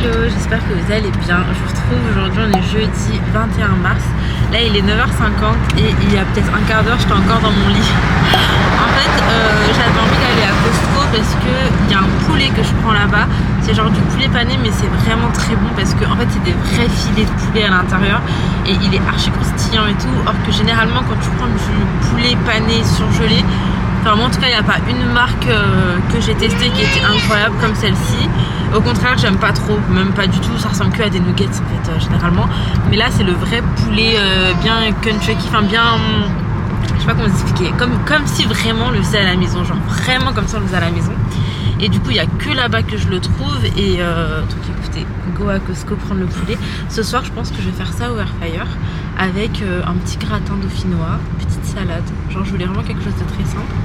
Hello, j'espère que vous allez bien. Je vous retrouve aujourd'hui, on est jeudi 21 mars. Là il est 9h50 et il y a peut-être un quart d'heure, j'étais encore dans mon lit. En fait, j'avais envie d'aller à Costco parce qu'il y a un poulet que je prends là-bas. C'est genre du poulet pané, mais c'est vraiment très bon parce que en fait c'est des vrais filets de poulet à l'intérieur et il est archi croustillant et tout. Or que généralement quand tu prends du poulet pané surgelé, enfin moi en tout cas il n'y a pas une marque que j'ai testée qui était incroyable comme celle-ci. Au contraire j'aime pas trop, même pas du tout, ça ressemble que à des nuggets en fait généralement. Mais là c'est le vrai poulet bien Kentucky, enfin bien... je sais pas comment vous expliquer, comme si vraiment on le faisait à la maison, genre vraiment comme ça on le faisait à la maison. Et du coup il n'y a que là-bas que je le trouve et donc écoutez, go à Costco prendre le poulet. Ce soir je pense que je vais faire ça au air fryer avec un petit gratin dauphinois, une petite salade, genre je voulais vraiment quelque chose de très simple.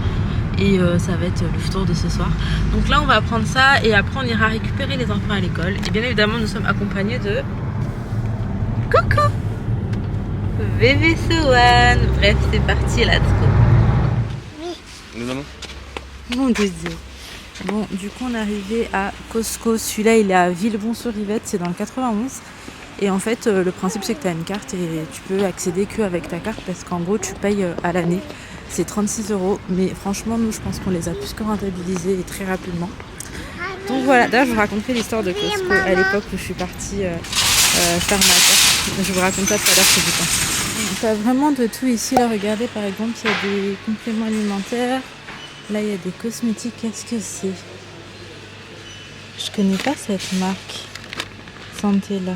Et ça va être le tour de ce soir. Donc là on va prendre ça et après on ira récupérer les enfants à l'école. Et bien évidemment nous sommes accompagnés de... Coucou bébé Sohan. Bref c'est parti, let's go. Oui. Nous allons. Mon Dieu. Bon du coup on est arrivé à Costco. Celui-là il est à Villebon-sur-Yvette, c'est dans le 91. Et en fait le principe c'est que tu as une carte et tu peux accéder qu'avec ta carte parce qu'en gros tu payes à l'année. C'est 36 €, mais franchement nous je pense qu'on les a plus que rentabilisés et très rapidement. Donc voilà, d'ailleurs je vous raconterai l'histoire de Costco à l'époque où je suis partie faire ma carte. Je vous raconte ça tout à l'heure, c'est du temps. T'as vraiment de tout ici, là regardez par exemple il y a des compléments alimentaires, là il y a des cosmétiques, qu'est-ce que c'est? Je connais pas cette marque, Santé là.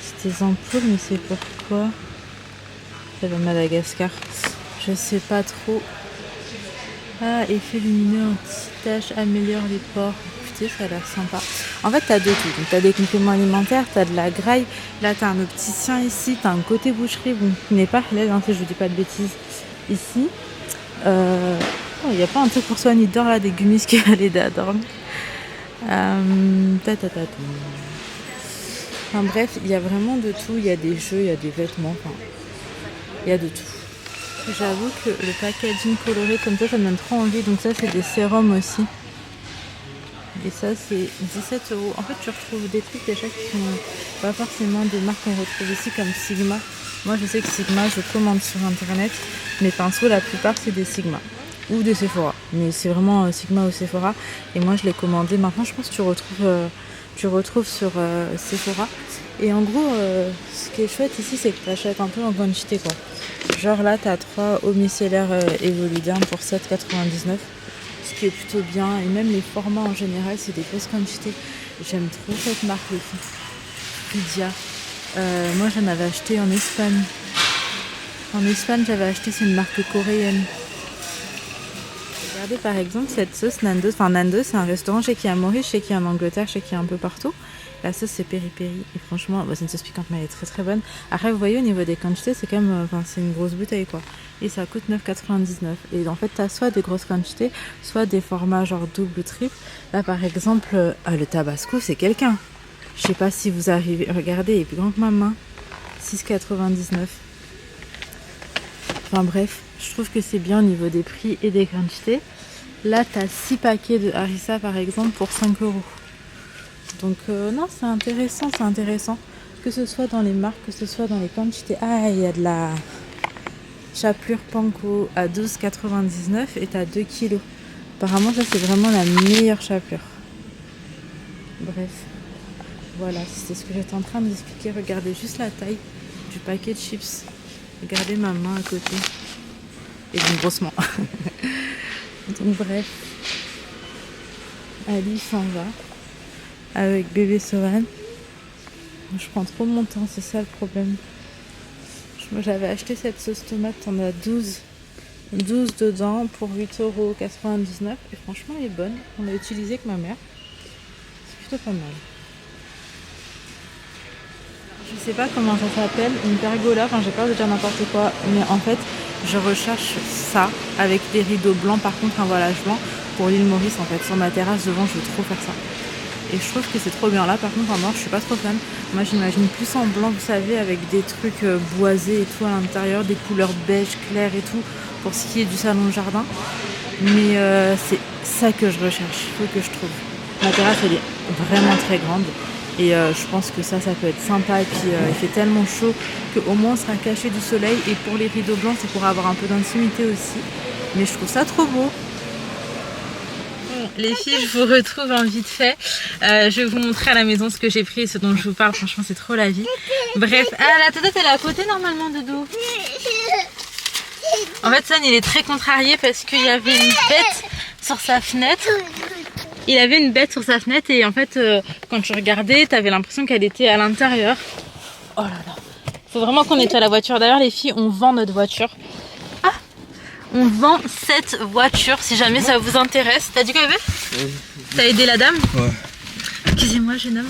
C'est des ampoules mais c'est pourquoi? C'est de Madagascar. Je sais pas trop. Ah, effet lumineux anti-tache, améliore les pores. Écoutez, ça a l'air sympa. En fait, t'as de tout. Donc, t'as des compléments alimentaires, t'as de la graille. Là, t'as un opticien ici. T'as un côté boucherie. Bon, qui n'est pas halal, hein, si je vous dis pas de bêtises. Ici. Il n'y a pas un truc pour soigner d'or là, des gummies qui va l'aider à dormir. Enfin, bref, il y a vraiment de tout. Il y a des jeux, il y a des vêtements. Enfin, il y a de tout. J'avoue que le packaging coloré comme ça me donne trop envie. Donc ça c'est des sérums aussi. Et ça c'est 17 €. En fait tu retrouves des trucs déjà qui sont pas forcément des marques qu'on retrouve ici comme Sigma. Moi je sais que Sigma je commande sur internet. Mes pinceaux la plupart c'est des Sigma. Ou des Sephora. Mais c'est vraiment Sigma ou Sephora. Et moi je l'ai commandé. Maintenant je pense que tu retrouves sur Sephora. Et en gros ce qui est chouette ici c'est que tu achètes un peu en quantité quoi. Genre là t'as 3 eaux micellaires Evoluderm pour 7,99 €, ce qui est plutôt bien. Et même les formats en général c'est des grosses quantités. J'aime trop cette marque les filles. Lydia. Moi j'en avais acheté en Espagne. En Espagne j'avais acheté, c'est une marque coréenne. Regardez par exemple cette sauce Nando's. Enfin Nando's c'est un restaurant chez qui à Maurice, chez qui en Angleterre, chez qui un peu partout. La sauce c'est peri-peri et franchement c'est une sauce piquante mais elle est très très bonne. Après vous voyez au niveau des quantités c'est quand même, c'est une grosse bouteille quoi. Et ça coûte 9,99 €. Et en fait t'as soit des grosses quantités, soit des formats genre double ou triple. Là par exemple le tabasco c'est quelqu'un. Je sais pas si vous arrivez, regardez il est plus grand que ma main. 6,99 €. Enfin bref, je trouve que c'est bien au niveau des prix et des quantités. Là t'as 6 paquets de harissa par exemple pour 5 €. Donc non c'est intéressant que ce soit dans les marques, que ce soit dans les quantités. Ah il y a de la chapelure panko à 12,99 € et t'as 2 kilos. Apparemment ça c'est vraiment la meilleure chapelure. Bref, voilà c'est ce que j'étais en train d'expliquer. Regardez juste la taille du paquet de chips. Regardez ma main à côté. Et une grosse main. Donc bref. Ali s'en va. Avec bébé Sohan. Je prends trop mon temps, c'est ça le problème. Moi j'avais acheté cette sauce tomate, on a 12 dedans pour 8,99 € et franchement elle est bonne. On l'a utilisée avec ma mère. C'est plutôt pas mal. Je sais pas comment ça s'appelle, une pergola, enfin j'ai peur de dire n'importe quoi, mais en fait je recherche ça avec des rideaux blancs, par contre un voilage blanc pour l'île Maurice en fait. Sur ma terrasse devant je veux trop faire ça. Et je trouve que c'est trop bien. Là par contre en noir je suis pas trop fan. Moi j'imagine plus en blanc vous savez avec des trucs boisés et tout à l'intérieur, des couleurs beige claires et tout pour ce qui est du salon de jardin. Mais c'est ça que je recherche, il faut que je trouve. Ma terrasse elle est vraiment très grande Et je pense que ça peut être sympa. Et puis il fait tellement chaud qu'au moins on sera caché du soleil. Et pour les rideaux blancs, c'est pour avoir un peu d'intimité aussi. Mais je trouve ça trop beau. Bon, les filles, je vous retrouve en vite fait. Je vais vous montrer à la maison ce que j'ai pris et ce dont je vous parle. Franchement, c'est trop la vie. Bref, la tata, elle est à côté normalement, Doudou. En fait, Son, il est très contrarié parce qu'il y avait une bête sur sa fenêtre. Il avait une bête sur sa fenêtre et en fait, quand tu regardais, t'avais l'impression qu'elle était à l'intérieur. Oh là là. Faut vraiment qu'on nettoie la voiture. D'ailleurs, les filles, on vend notre voiture. Ah, on vend cette voiture si jamais ça vous intéresse. T'as dit quoi, bébé? Oui. T'as aidé la dame? Ouais. Excusez-moi, jeune homme.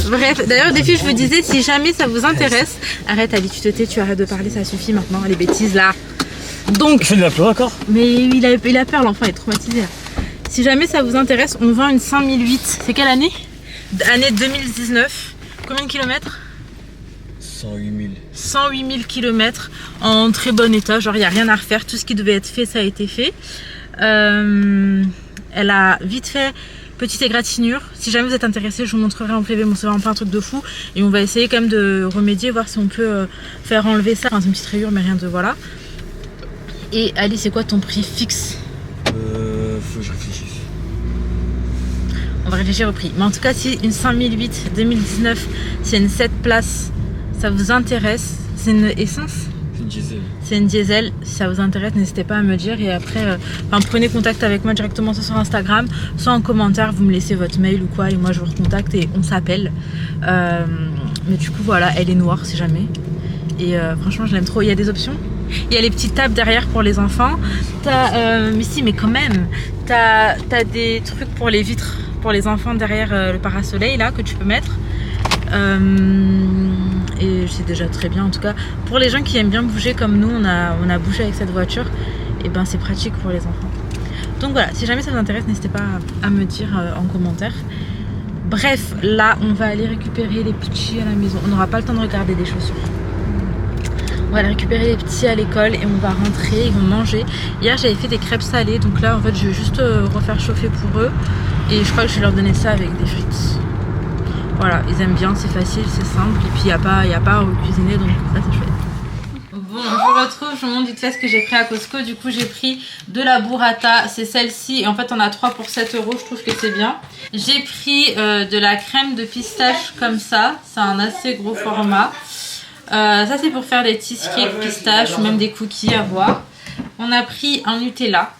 Bref, d'ailleurs, des filles, je vous disais, si jamais ça vous intéresse, arrête, Ali, tu te tais, tu arrêtes de parler, ça suffit maintenant, les bêtises là. Donc, il a peur encore. Mais il a peur, l'enfant est traumatisé. Là. Si jamais ça vous intéresse, on vend une 5008. C'est quelle année? Année 2019. Combien de kilomètres? 108 000. 108 000 kilomètres en très bon état. Genre, il n'y a rien à refaire. Tout ce qui devait être fait, ça a été fait. Elle a vite fait petite égratignure. Si jamais vous êtes intéressé, je vous montrerai en PV. Bon, c'est vraiment pas un truc de fou. Et on va essayer quand même de remédier, voir si on peut faire enlever ça. Enfin, c'est une petite rayure, mais rien de voilà. Et Ali, c'est quoi ton prix fixe? Faut que je réfléchisse. On va réfléchir au prix. Mais en tout cas, si une 5008 2019, c'est une 7 places, ça vous intéresse, c'est une essence? C'est une diesel. C'est une diesel. Si ça vous intéresse, n'hésitez pas à me dire. Et après, prenez contact avec moi directement soit sur Instagram, soit en commentaire. Vous me laissez votre mail ou quoi. Et moi, je vous recontacte et on s'appelle. Mais du coup, voilà, elle est noire si jamais. Et franchement, je l'aime trop. Il y a des options. Il y a les petites tables derrière pour les enfants. Mais si, mais quand même, t'as des trucs pour les vitres, pour les enfants derrière le parasoleil là que tu peux mettre. Et c'est déjà très bien en tout cas. Pour les gens qui aiment bien bouger comme nous, on a bougé avec cette voiture. Et ben c'est pratique pour les enfants. Donc voilà, si jamais ça vous intéresse, n'hésitez pas à me dire en commentaire. Bref, là on va aller récupérer les petits à la maison. On n'aura pas le temps de regarder des chaussures. On va aller récupérer les petits à l'école et on va rentrer, ils vont manger. Hier j'avais fait des crêpes salées, donc là en fait je vais juste refaire chauffer pour eux. Et je crois que je vais leur donner ça avec des frites. Voilà, ils aiment bien, c'est facile, c'est simple. Et puis il n'y a pas à cuisiner, donc ça c'est chouette. Bon, je vous retrouve, je vous montre vite fait ce que j'ai pris à Costco. Du coup j'ai pris de la burrata, c'est celle-ci. Et en fait on a 3 pour 7 €, je trouve que c'est bien. J'ai pris de la crème de pistache comme ça, c'est un assez gros format. Ça c'est pour faire des cheesecakes pistache ou même des cookies à voir. On a pris un Nutella.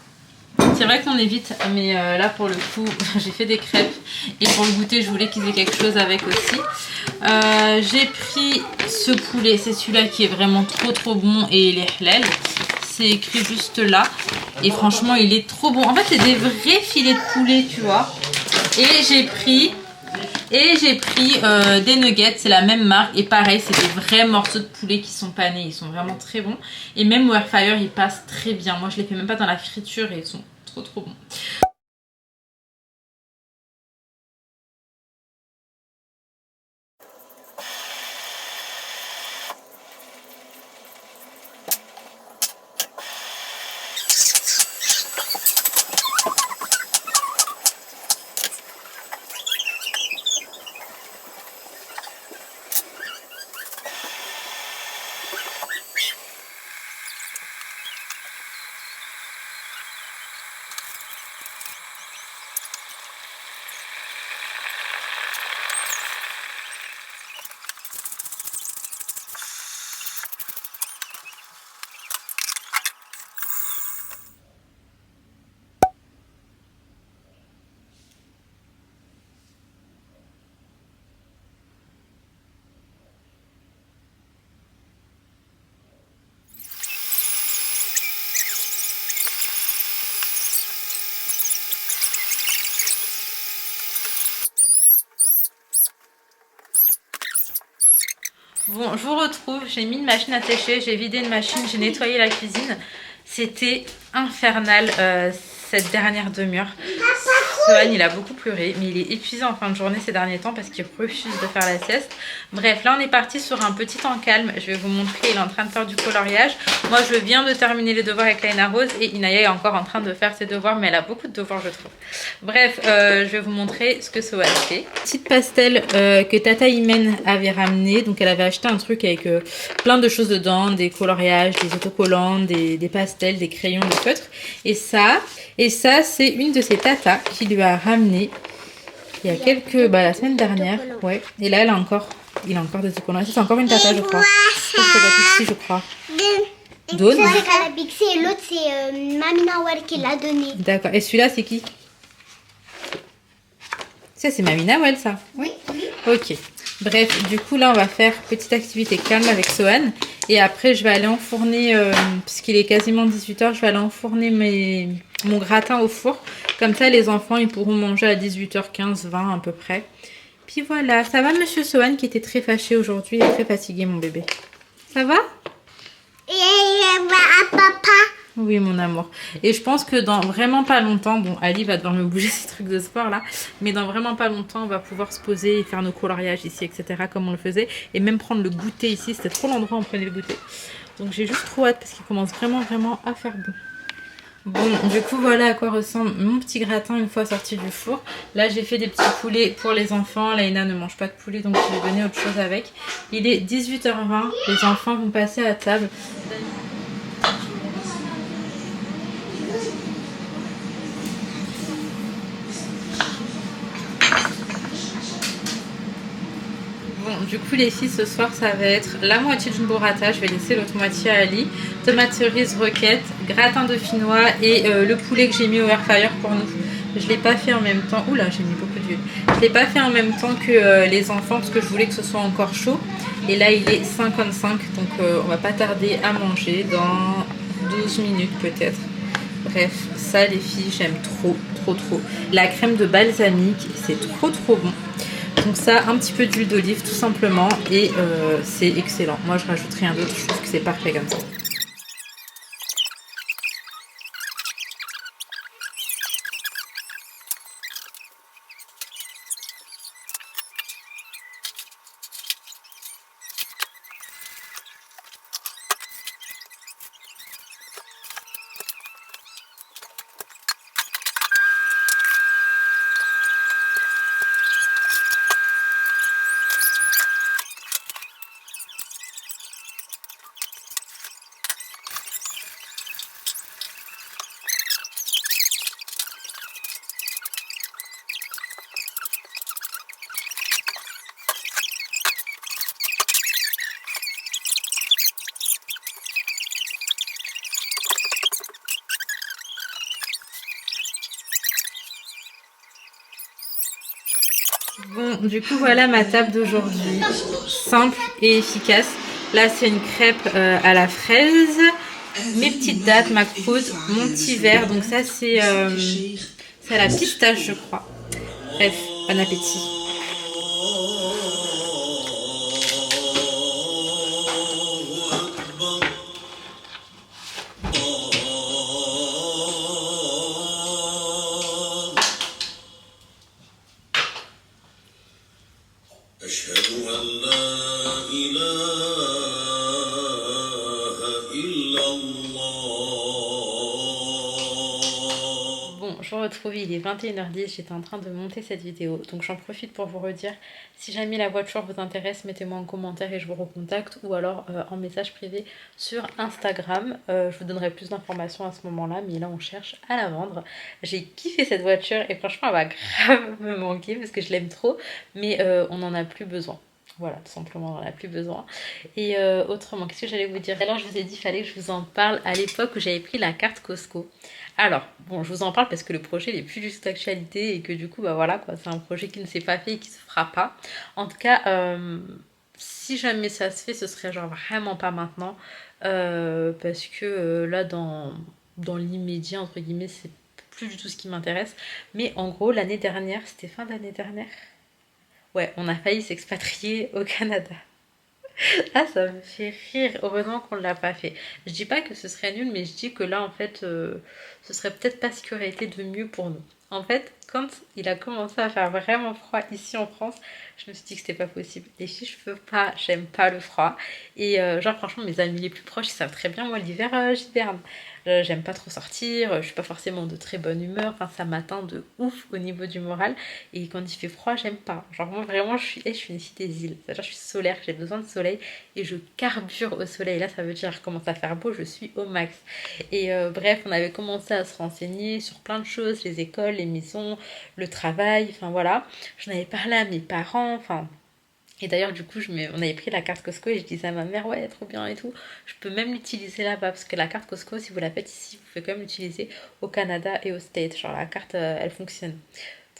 C'est vrai qu'on évite, mais là pour le coup j'ai fait des crêpes et pour le goûter je voulais qu'ils aient quelque chose avec aussi. J'ai pris ce poulet, c'est celui-là qui est vraiment trop bon et il est halal. C'est écrit juste là et franchement il est trop bon. En fait c'est des vrais filets de poulet tu vois. Et j'ai pris des nuggets, c'est la même marque et pareil c'est des vrais morceaux de poulet qui sont panés, ils sont vraiment très bons et même au air fryer ils passent très bien. Moi je les fais même pas dans la friture et ils sont trop bons. Bon, je vous retrouve, j'ai mis une machine à sécher, j'ai vidé une machine, j'ai nettoyé la cuisine. C'était infernal cette dernière demi-heure. Sohan, il a beaucoup pleuré, mais il est épuisé en fin de journée ces derniers temps parce qu'il refuse de faire la sieste. Bref, là on est parti sur un petit temps calme. Je vais vous montrer, il est en train de faire du coloriage. Moi je viens de terminer les devoirs avec Laina Rose et Inaya est encore en train de faire ses devoirs, mais elle a beaucoup de devoirs je trouve. Bref, je vais vous montrer ce que Sohan fait. Petite pastel que Tata Imen avait ramené. Donc elle avait acheté un truc avec plein de choses dedans, des coloriages, des autocollants, des pastels, des crayons, des feutres. Et ça c'est une de ses tatas qui lui a ramené il y a quelques... la semaine dernière. Ouais. Et là il a encore des autocollants. C'est encore une tata je crois. C'est la Pixie je crois. Dawn. C'est la Pixie et l'autre c'est Mamie Nawal qui l'a donné. D'accord. Et celui-là c'est qui? Ça c'est Mamie Nawal ça. Oui. Ok. Bref, du coup là on va faire petite activité calme avec Sohan. Et après je vais aller enfourner, puisqu'il est quasiment 18 h, je vais aller enfourner mon gratin au four. Comme ça les enfants ils pourront manger à 18 h 15, 20 à peu près. Puis voilà, ça va monsieur Sohan qui était très fâché aujourd'hui, il est très fatigué mon bébé. Ça va? Et papa. Oui mon amour. Et je pense que dans vraiment pas longtemps, bon Ali va devoir me bouger ces trucs de sport là, mais dans vraiment pas longtemps on va pouvoir se poser et faire nos coloriages ici etc comme on le faisait. Et même prendre le goûter ici, c'était trop l'endroit où on prenait le goûter. Donc j'ai juste trop hâte parce qu'il commence vraiment à faire bon. Bon du coup voilà à quoi ressemble mon petit gratin une fois sorti du four. Là j'ai fait des petits poulets pour les enfants. Laina ne mange pas de poulet donc je vais donner autre chose avec. Il est 18 h 20, les enfants vont passer à table. Bon, du coup les filles ce soir ça va être la moitié d'une burrata, je vais laisser l'autre moitié à Ali, tomate cerise roquette, gratin dauphinois et le poulet que j'ai mis au air fryer pour nous. Je l'ai pas fait en même temps, oula j'ai mis beaucoup d'huile, je l'ai pas fait en même temps que les enfants parce que je voulais que ce soit encore chaud. Et là il est 55 donc on va pas tarder à manger dans 12 minutes peut-être. Bref, ça les filles j'aime trop. La crème de balsamique c'est trop bon. Donc ça, un petit peu d'huile d'olive tout simplement et c'est excellent. Moi je rajoute rien d'autre, je trouve que c'est parfait comme ça. Bon, du coup, voilà ma table d'aujourd'hui. Simple et efficace. Là, c'est une crêpe à la fraise. Mes petites dattes, ma croûte, mon petit verre. Donc ça, c'est à la pistache, je crois. Bref, bon appétit. Bon, je vous retrouve, il est 21h10, j'étais en train de monter cette vidéo, donc j'en profite pour vous redire, si jamais la voiture vous intéresse, mettez-moi en commentaire et je vous recontacte, ou alors en message privé sur Instagram, je vous donnerai plus d'informations à ce moment-là, mais là on cherche à la vendre. J'ai kiffé cette voiture et franchement elle va grave me manquer parce que je l'aime trop, mais on n'en a plus besoin. Voilà, tout simplement, on n'en a plus besoin. Et autrement, qu'est-ce que j'allais vous dire? Alors, je vous ai dit, il fallait que je vous en parle à l'époque où j'avais pris la carte Costco. Alors, bon, je vous en parle parce que le projet n'est plus juste d'actualité et que du coup, bah voilà, quoi, c'est un projet qui ne s'est pas fait et qui se fera pas. En tout cas, si jamais ça se fait, ce serait genre vraiment pas maintenant. Parce que là, dans l'immédiat, entre guillemets, c'est plus du tout ce qui m'intéresse. Mais en gros, l'année dernière, c'était fin d'année dernière. Ouais, on a failli s'expatrier au Canada. Ah, ça me fait rire. Heureusement qu'on ne l'a pas fait. Je dis pas que ce serait nul, mais je dis que là, en fait, ce serait peut-être pas ce qui aurait été de mieux pour nous. En fait, quand il a commencé à faire vraiment froid ici en France, je me suis dit que c'était pas possible. Les filles, je peux pas, j'aime pas le froid. Et genre, franchement, mes amis les plus proches, ils savent très bien, moi, l'hiver, j'hiberne. J'aime pas trop sortir, je suis pas forcément de très bonne humeur, enfin, ça m'atteint de ouf au niveau du moral. Et quand il fait froid, j'aime pas. Genre, moi, vraiment, je suis une fille des îles. C'est-à-dire, je suis solaire, j'ai besoin de soleil et je carbure au soleil. Là, ça veut dire, commence à faire beau, je suis au max. Et bref, on avait commencé à se renseigner sur plein de choses, les écoles, les maisons, le travail, enfin voilà. J'en avais parlé à mes parents, enfin. Et d'ailleurs, du coup, on avait pris la carte Costco et je disais à ma mère, ouais, trop bien et tout. Je peux même l'utiliser là-bas parce que la carte Costco, si vous la faites ici, vous pouvez quand même l'utiliser au Canada et aux States. Genre, la carte, elle fonctionne.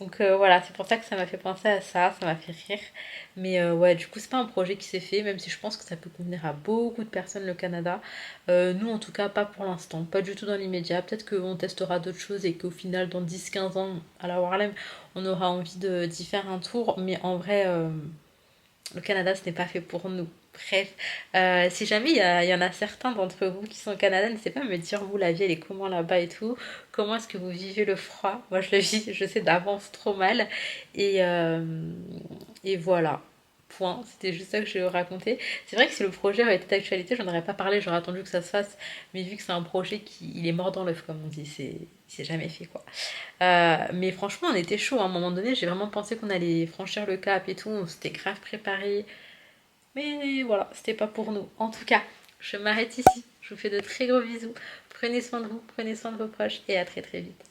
Donc voilà, c'est pour ça que ça m'a fait penser à ça m'a fait rire. Mais ouais, du coup, c'est pas un projet qui s'est fait, même si je pense que ça peut convenir à beaucoup de personnes le Canada. Nous, en tout cas, pas pour l'instant, pas du tout dans l'immédiat. Peut-être qu'on testera d'autres choses et qu'au final, dans 10-15 ans, à la Warlem, on aura envie d'y faire un tour. Mais en vrai, le Canada, ce n'est pas fait pour nous. Bref, si jamais il y en a certains d'entre vous qui sont au Canada, n'hésitez pas à me dire vous la vie elle est comment là-bas et tout. Comment est-ce que vous vivez le froid? Moi je le vis, je sais d'avance trop mal. Et, euh, et voilà. Point. C'était juste ça que je vais vous raconter. C'est vrai que si le projet avait été d'actualité, j'en aurais pas parlé, j'aurais attendu que ça se fasse. Mais vu que c'est un projet qui il est mort dans l'œuf, comme on dit, c'est jamais fait quoi. Mais franchement, on était chaud. À un moment donné, j'ai vraiment pensé qu'on allait franchir le cap et tout. On s'était grave préparé. Mais voilà, c'était pas pour nous. En tout cas, je m'arrête ici. Je vous fais de très gros bisous. Prenez soin de vous, prenez soin de vos proches et à très très vite.